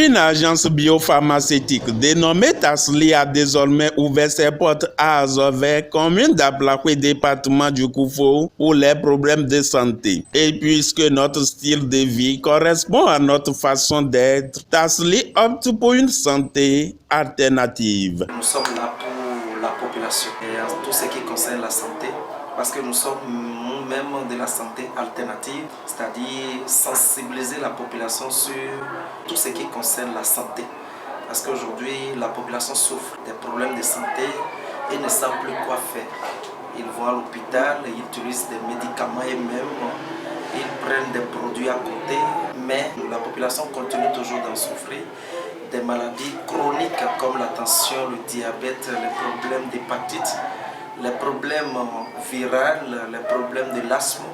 Une agence biopharmaceutique dénommée Tasli a désormais ouvert ses portes à Azové, commune d'Ablakoué, département du Koufou, pour les problèmes de santé. Et puisque notre style de vie correspond à notre façon d'être, Tasli opte pour une santé alternative. Nous sommes là pour la population et tout ce qui concerne la santé, parce que nous sommes nous-mêmes de la santé alternative, c'est-à-dire sensibiliser la population sur tout ce qui concerne la santé. Parce qu'aujourd'hui, la population souffre des problèmes de santé et ne sait plus quoi faire. Ils vont à l'hôpital, ils utilisent des médicaments et même ils prennent des produits à côté, mais la population continue toujours d'en souffrir. Des maladies chroniques comme la tension, le diabète, les problèmes d'hépatite, les problèmes viraux, les problèmes de l'asthme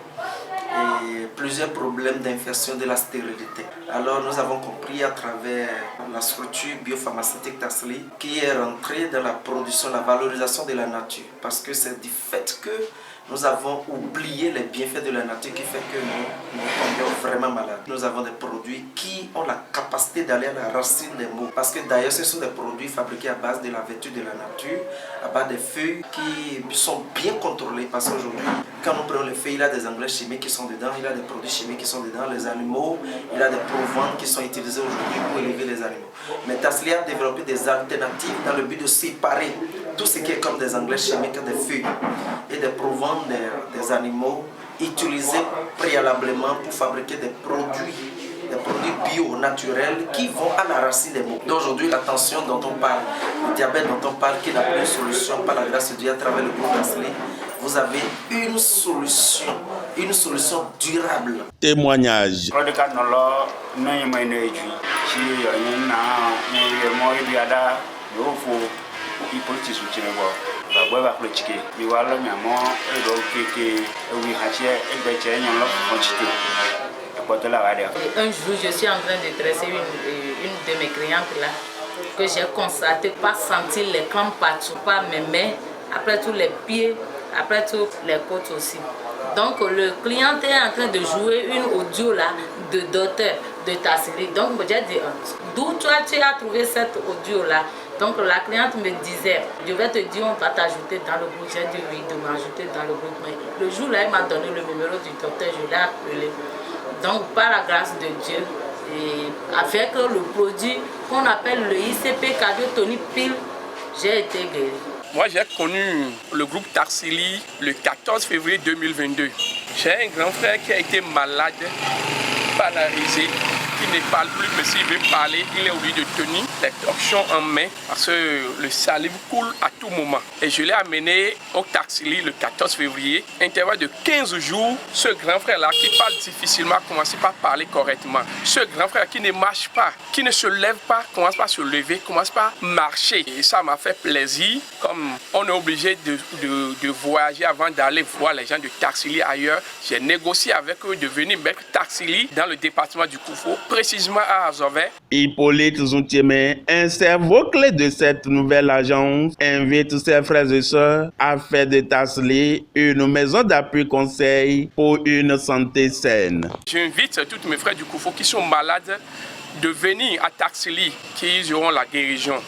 et plusieurs problèmes d'infection de la stérilité. Alors nous avons compris à travers la structure biopharmaceutique Tasli qui est rentrée dans la production, la valorisation de la nature, parce que c'est du fait que nous avons oublié les bienfaits de la nature qui fait que nous tombions vraiment malades. Nous avons des produits qui ont la capacité d'aller à la racine des maux. Parce que d'ailleurs, ce sont des produits fabriqués à base de la vertu de la nature, à base des feuilles qui sont bien contrôlées. Parce qu'aujourd'hui, quand nous prenons les feuilles, il y a des engrais chimiques qui sont dedans, il y a des produits chimiques qui sont dedans, les animaux, il y a des proventes qui sont utilisés aujourd'hui pour élever les animaux. Mais Tasli a développé des alternatives dans le but de séparer tout ce qui est comme des engrais chimiques, des feuilles et des proventes des animaux utilisés préalablement pour fabriquer des produits bio naturels qui vont à la racine des maux. Aujourd'hui, la tension dont on parle, le diabète dont on parle, qui n'a plus de solution par la grâce de Dieu à travers le groupe Tasli, vous avez une solution durable. Témoignage. Un jour, je suis en train de dresser une de mes clientes là, que j'ai constaté, pas sentir les crampes partout, pas mes mains, après tous les pieds, après tous les côtes aussi. Donc le client est en train de jouer une audio là de docteur de Tasli. Donc j'ai dit, d'où tu as trouvé cette audio là? Donc la cliente me disait, je vais te dire, on va t'ajouter dans le groupe. J'ai dit oui, de m'ajouter dans le groupe. Mais le jour là, il m'a donné le numéro du docteur, je l'ai appelé. Donc par la grâce de Dieu, et avec le produit qu'on appelle le ICP Cardio Tonic Pill, j'ai été guérie. Moi, j'ai connu le groupe Tasli le 14 février 2022. J'ai un grand frère qui a été malade, paralysé, qui ne parle plus, mais s'il veut parler, il est obligé de tenir les torchons en main parce que le salive coule à tout moment. Et je l'ai amené au Tasli le 14 février. Intervalle de 15 jours, ce grand frère-là qui parle difficilement a commencé par parler correctement. Ce grand frère qui ne marche pas, qui ne se lève pas, commence par se lever, commence par marcher. Et ça m'a fait plaisir. Comme on est obligé de voyager avant d'aller voir les gens de Tasli ailleurs, j'ai négocié avec eux de venir mettre Tasli dans le département du Koufou, précisément à Azové. Hippolyte Zoutiémé, un cerveau clé de cette nouvelle agence, invite ses frères et sœurs à faire de Tasli une maison d'appui conseil pour une santé saine. J'invite tous mes frères du Koufou qui sont malades de venir à Tasli, qui auront la guérison.